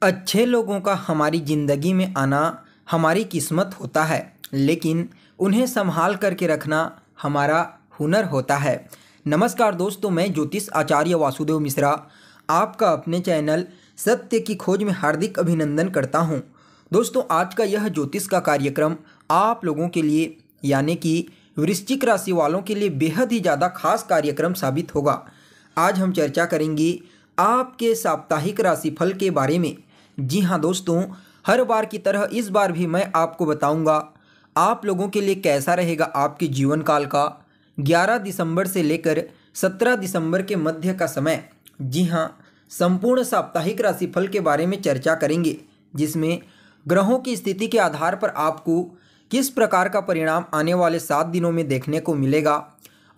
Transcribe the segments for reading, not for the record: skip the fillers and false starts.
अच्छे लोगों का हमारी ज़िंदगी में आना हमारी किस्मत होता है, लेकिन उन्हें संभाल करके रखना हमारा हुनर होता है। नमस्कार दोस्तों, मैं ज्योतिष आचार्य वासुदेव मिश्रा आपका अपने चैनल सत्य की खोज में हार्दिक अभिनंदन करता हूं। दोस्तों, आज का यह ज्योतिष का कार्यक्रम आप लोगों के लिए यानी कि वृश्चिक राशि वालों के लिए बेहद ही ज़्यादा खास कार्यक्रम साबित होगा। आज हम चर्चा करेंगे आपके साप्ताहिक राशिफल के बारे में। जी हाँ दोस्तों, हर बार की तरह इस बार भी मैं आपको बताऊंगा आप लोगों के लिए कैसा रहेगा आपके जीवन काल का 11 दिसंबर से लेकर 17 दिसंबर के मध्य का समय। जी हाँ, संपूर्ण साप्ताहिक राशिफल के बारे में चर्चा करेंगे, जिसमें ग्रहों की स्थिति के आधार पर आपको किस प्रकार का परिणाम आने वाले 7 दिनों में देखने को मिलेगा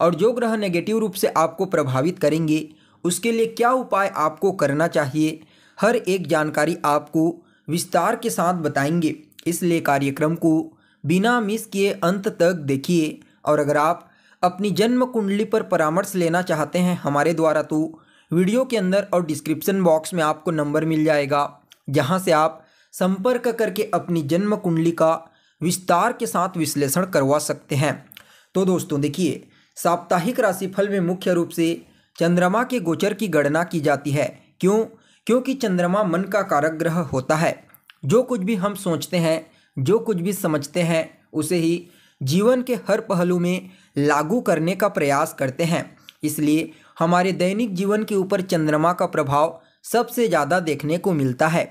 और जो ग्रह नेगेटिव रूप से आपको प्रभावित करेंगे उसके लिए क्या उपाय आपको करना चाहिए, हर एक जानकारी आपको विस्तार के साथ बताएंगे। इसलिए कार्यक्रम को बिना मिस किए अंत तक देखिए। और अगर आप अपनी जन्म कुंडली पर परामर्श लेना चाहते हैं हमारे द्वारा, तो वीडियो के अंदर और डिस्क्रिप्शन बॉक्स में आपको नंबर मिल जाएगा, जहां से आप संपर्क करके अपनी जन्म कुंडली का विस्तार के साथ विश्लेषण करवा सकते हैं। तो दोस्तों देखिए, साप्ताहिक राशिफल में मुख्य रूप से चंद्रमा के गोचर की गणना की जाती है। क्योंकि चंद्रमा मन का कारक ग्रह होता है। जो कुछ भी हम सोचते हैं, जो कुछ भी समझते हैं, उसे ही जीवन के हर पहलू में लागू करने का प्रयास करते हैं। इसलिए हमारे दैनिक जीवन के ऊपर चंद्रमा का प्रभाव सबसे ज़्यादा देखने को मिलता है।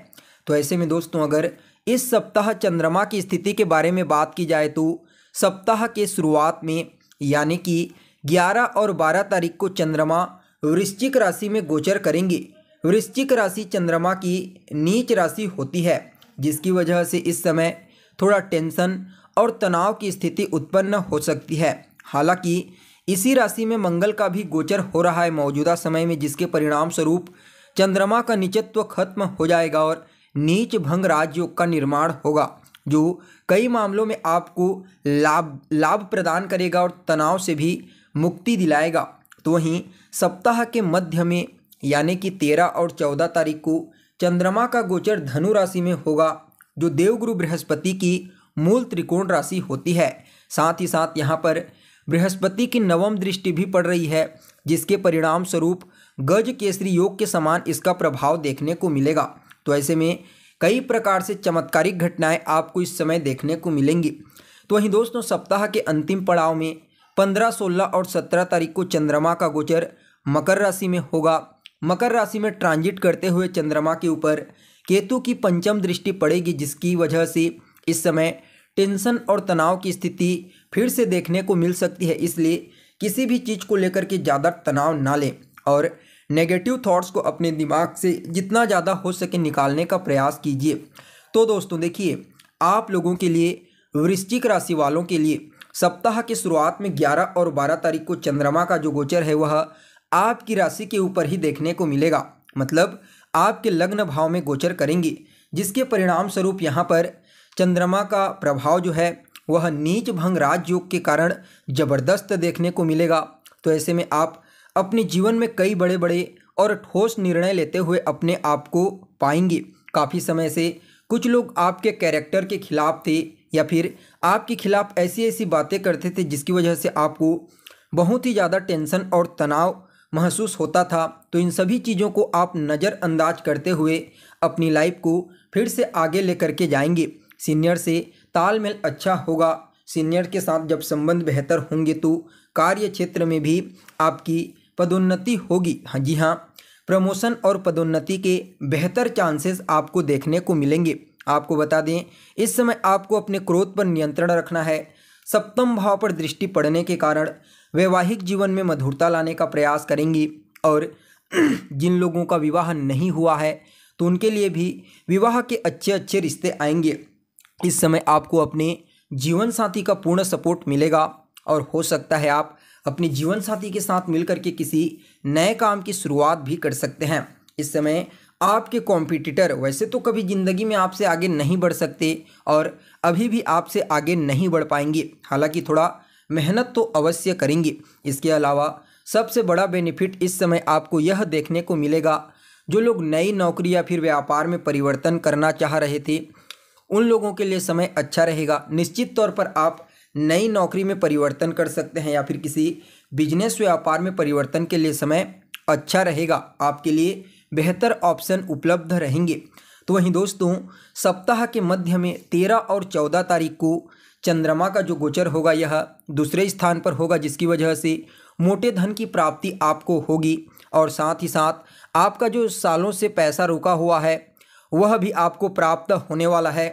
तो ऐसे में दोस्तों, अगर इस सप्ताह चंद्रमा की स्थिति के बारे में बात की जाए तो सप्ताह के शुरुआत में यानी कि 11 और 12 तारीख को चंद्रमा वृश्चिक राशि में गोचर करेंगे। वृश्चिक राशि चंद्रमा की नीच राशि होती है, जिसकी वजह से इस समय थोड़ा टेंशन और तनाव की स्थिति उत्पन्न हो सकती है। हालांकि इसी राशि में मंगल का भी गोचर हो रहा है मौजूदा समय में, जिसके परिणाम स्वरूप चंद्रमा का नीचत्व खत्म हो जाएगा और नीच भंग राजयोग का निर्माण होगा, जो कई मामलों में आपको लाभ प्रदान करेगा और तनाव से भी मुक्ति दिलाएगा। तो वहीं सप्ताह के मध्य में यानी कि 13 और 14 तारीख को चंद्रमा का गोचर धनु राशि में होगा, जो देवगुरु बृहस्पति की मूल त्रिकोण राशि होती है। साथ ही साथ यहाँ पर बृहस्पति की नवम दृष्टि भी पड़ रही है, जिसके परिणाम स्वरूप गज केसरी योग के समान इसका प्रभाव देखने को मिलेगा। तो ऐसे में कई प्रकार से चमत्कारिक घटनाएं आपको इस समय देखने को मिलेंगी। तो वहीं दोस्तों, सप्ताह के अंतिम पड़ाव में 15, 16 और 17 तारीख को चंद्रमा का गोचर मकर राशि में होगा। मकर राशि में ट्रांजिट करते हुए चंद्रमा के ऊपर केतु की पंचम दृष्टि पड़ेगी, जिसकी वजह से इस समय टेंशन और तनाव की स्थिति फिर से देखने को मिल सकती है। इसलिए किसी भी चीज़ को लेकर के ज़्यादा तनाव ना लें और नेगेटिव थॉट्स को अपने दिमाग से जितना ज़्यादा हो सके निकालने का प्रयास कीजिए। तो दोस्तों देखिए, आप लोगों के लिए वृश्चिक राशि वालों के लिए सप्ताह की शुरुआत में 11 और 12 तारीख को चंद्रमा का जो गोचर है वह आपकी राशि के ऊपर ही देखने को मिलेगा, मतलब आपके लग्न भाव में गोचर करेंगे, जिसके परिणाम स्वरूप यहाँ पर चंद्रमा का प्रभाव जो है वह नीच भंग राजयोग के कारण जबरदस्त देखने को मिलेगा। तो ऐसे में आप अपने जीवन में कई बड़े बड़े और ठोस निर्णय लेते हुए अपने आप को पाएंगे। काफ़ी समय से कुछ लोग आपके कैरेक्टर के खिलाफ थे या फिर आपके खिलाफ ऐसी ऐसी बातें करते थे, जिसकी वजह से आपको बहुत ही ज़्यादा टेंशन और तनाव महसूस होता था। तो इन सभी चीज़ों को आप नज़रअंदाज करते हुए अपनी लाइफ को फिर से आगे लेकर के जाएंगे। सीनियर से तालमेल अच्छा होगा। सीनियर के साथ जब संबंध बेहतर होंगे तो कार्य क्षेत्र में भी आपकी पदोन्नति होगी। हाँ जी हाँ, प्रमोशन और पदोन्नति के बेहतर चांसेस आपको देखने को मिलेंगे। आपको बता दें, इस समय आपको अपने क्रोध पर नियंत्रण रखना है। सप्तम भाव पर दृष्टि पड़ने के कारण वैवाहिक जीवन में मधुरता लाने का प्रयास करेंगी और जिन लोगों का विवाह नहीं हुआ है तो उनके लिए भी विवाह के अच्छे अच्छे रिश्ते आएंगे। इस समय आपको अपने जीवन साथी का पूर्ण सपोर्ट मिलेगा और हो सकता है आप अपने जीवन साथी के साथ मिलकर के किसी नए काम की शुरुआत भी कर सकते हैं। इस समय आपके कॉम्पिटिटर वैसे तो कभी ज़िंदगी में आपसे आगे नहीं बढ़ सकते और अभी भी आपसे आगे नहीं बढ़ पाएंगे, हालांकि थोड़ा मेहनत तो अवश्य करेंगे। इसके अलावा सबसे बड़ा बेनिफिट इस समय आपको यह देखने को मिलेगा, जो लोग नई नौकरी या फिर व्यापार में परिवर्तन करना चाह रहे थे उन लोगों के लिए समय अच्छा रहेगा। निश्चित तौर पर आप नई नौकरी में परिवर्तन कर सकते हैं या फिर किसी बिजनेस व्यापार में परिवर्तन के लिए समय अच्छा रहेगा। आपके लिए बेहतर ऑप्शन उपलब्ध रहेंगे। तो वहीं दोस्तों सप्ताह के मध्य में 13 और 14 तारीख को चंद्रमा का जो गोचर होगा यह दूसरे स्थान पर होगा, जिसकी वजह से मोटे धन की प्राप्ति आपको होगी और साथ ही साथ आपका जो सालों से पैसा रुका हुआ है वह भी आपको प्राप्त होने वाला है।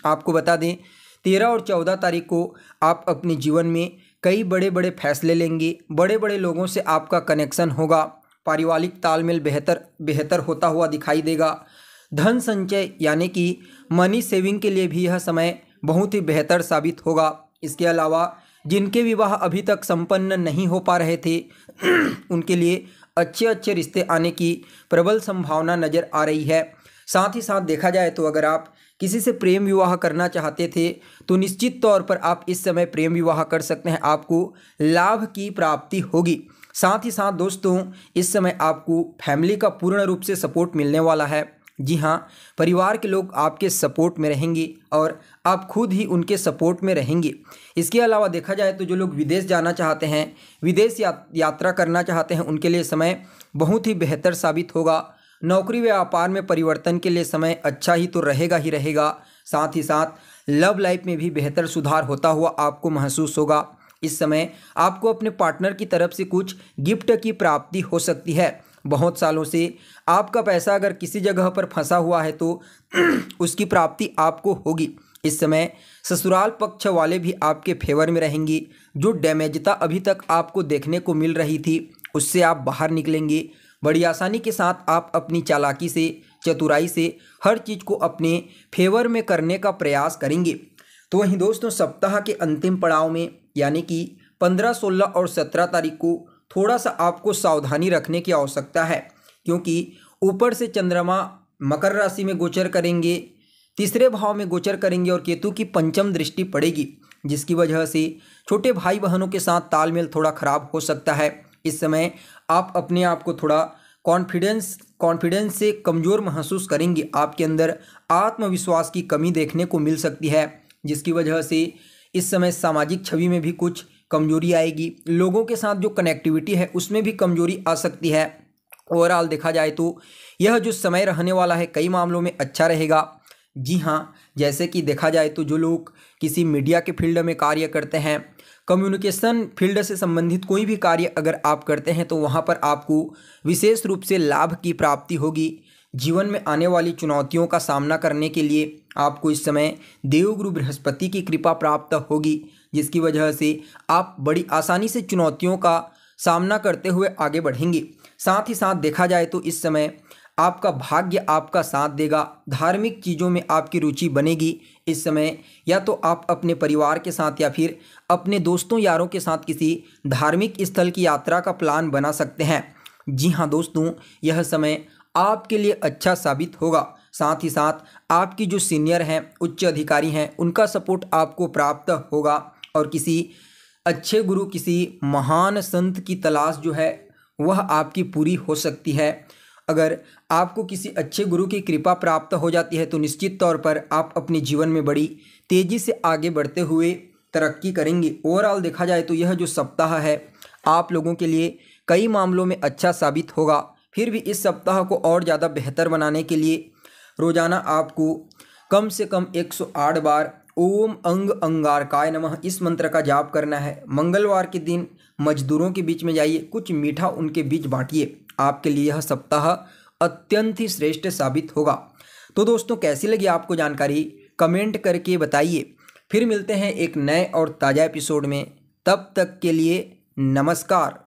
आपको बता दें 13 और 14 तारीख को आप अपने जीवन में कई बड़े बड़े फैसले लेंगे, बड़े बड़े लोगों से आपका कनेक्शन होगा, पारिवारिक तालमेल बेहतर होता हुआ दिखाई देगा। धन संचय यानी कि मनी सेविंग के लिए भी यह समय बहुत ही बेहतर साबित होगा। इसके अलावा जिनके विवाह अभी तक संपन्न नहीं हो पा रहे थे उनके लिए अच्छे अच्छे रिश्ते आने की प्रबल संभावना नज़र आ रही है। साथ ही साथ देखा जाए तो अगर आप किसी से प्रेम विवाह करना चाहते थे तो निश्चित तौर पर आप इस समय प्रेम विवाह कर सकते हैं, आपको लाभ की प्राप्ति होगी। साथ ही साथ दोस्तों इस समय आपको फैमिली का पूर्ण रूप से सपोर्ट मिलने वाला है। जी हाँ, परिवार के लोग आपके सपोर्ट में रहेंगे और आप खुद ही उनके सपोर्ट में रहेंगे। इसके अलावा देखा जाए तो जो लोग विदेश जाना चाहते हैं, विदेश यात्रा करना चाहते हैं, उनके लिए समय बहुत ही बेहतर साबित होगा। नौकरी व्यापार में परिवर्तन के लिए समय अच्छा ही तो रहेगा ही रहेगा। साथ ही साथ लव लाइफ में भी बेहतर सुधार होता हुआ आपको महसूस होगा। इस समय आपको अपने पार्टनर की तरफ से कुछ गिफ्ट की प्राप्ति हो सकती है। बहुत सालों से आपका पैसा अगर किसी जगह पर फंसा हुआ है तो उसकी प्राप्ति आपको होगी। इस समय ससुराल पक्ष वाले भी आपके फेवर में रहेंगी। जो डैमेजता अभी तक आपको देखने को मिल रही थी उससे आप बाहर निकलेंगे। बड़ी आसानी के साथ आप अपनी चालाकी से, चतुराई से हर चीज़ को अपने फेवर में करने का प्रयास करेंगे। तो वहीं दोस्तों सप्ताह के अंतिम पड़ाव में यानी कि 15, 16 और 17 तारीख को थोड़ा सा आपको सावधानी रखने की आवश्यकता है, क्योंकि ऊपर से चंद्रमा मकर राशि में गोचर करेंगे, तीसरे भाव में गोचर करेंगे और केतु की पंचम दृष्टि पड़ेगी, जिसकी वजह से छोटे भाई बहनों के साथ तालमेल थोड़ा खराब हो सकता है। इस समय आप अपने आप को थोड़ा कॉन्फिडेंस से कमज़ोर महसूस करेंगे। आपके अंदर आत्मविश्वास की कमी देखने को मिल सकती है, जिसकी वजह से इस समय सामाजिक छवि में भी कुछ कमजोरी आएगी। लोगों के साथ जो कनेक्टिविटी है उसमें भी कमजोरी आ सकती है। ओवरऑल देखा जाए तो यह जो समय रहने वाला है कई मामलों में अच्छा रहेगा। जी हाँ, जैसे कि देखा जाए तो जो लोग किसी मीडिया के फील्ड में कार्य करते हैं, कम्युनिकेशन फील्ड से संबंधित कोई भी कार्य अगर आप करते हैं तो वहाँ पर आपको विशेष रूप से लाभ की प्राप्ति होगी। जीवन में आने वाली चुनौतियों का सामना करने के लिए आपको इस समय देवगुरु बृहस्पति की कृपा प्राप्त होगी, जिसकी वजह से आप बड़ी आसानी से चुनौतियों का सामना करते हुए आगे बढ़ेंगे। साथ ही साथ देखा जाए तो इस समय आपका भाग्य आपका साथ देगा। धार्मिक चीज़ों में आपकी रुचि बनेगी। इस समय या तो आप अपने परिवार के साथ या फिर अपने दोस्तों यारों के साथ किसी धार्मिक स्थल की यात्रा का प्लान बना सकते हैं। जी हाँ दोस्तों, यह समय आपके लिए अच्छा साबित होगा। साथ ही साथ आपकी जो सीनियर हैं, उच्च अधिकारी हैं, उनका सपोर्ट आपको प्राप्त होगा और किसी अच्छे गुरु, किसी महान संत की तलाश जो है वह आपकी पूरी हो सकती है। अगर आपको किसी अच्छे गुरु की कृपा प्राप्त हो जाती है तो निश्चित तौर पर आप अपने जीवन में बड़ी तेज़ी से आगे बढ़ते हुए तरक्की करेंगे। ओवरऑल देखा जाए तो यह जो सप्ताह है आप लोगों के लिए कई मामलों में अच्छा साबित होगा। फिर भी इस सप्ताह को और ज़्यादा बेहतर बनाने के लिए रोज़ाना आपको कम से कम 108 बार ओम अंग अंगारकाय नमः इस मंत्र का जाप करना है। मंगलवार के दिन मजदूरों के बीच में जाइए, कुछ मीठा उनके बीच बांटिए। आपके लिए यह सप्ताह अत्यंत ही श्रेष्ठ साबित होगा। तो दोस्तों कैसी लगी आपको जानकारी कमेंट करके बताइए। फिर मिलते हैं एक नए और ताज़ा एपिसोड में, तब तक के लिए नमस्कार।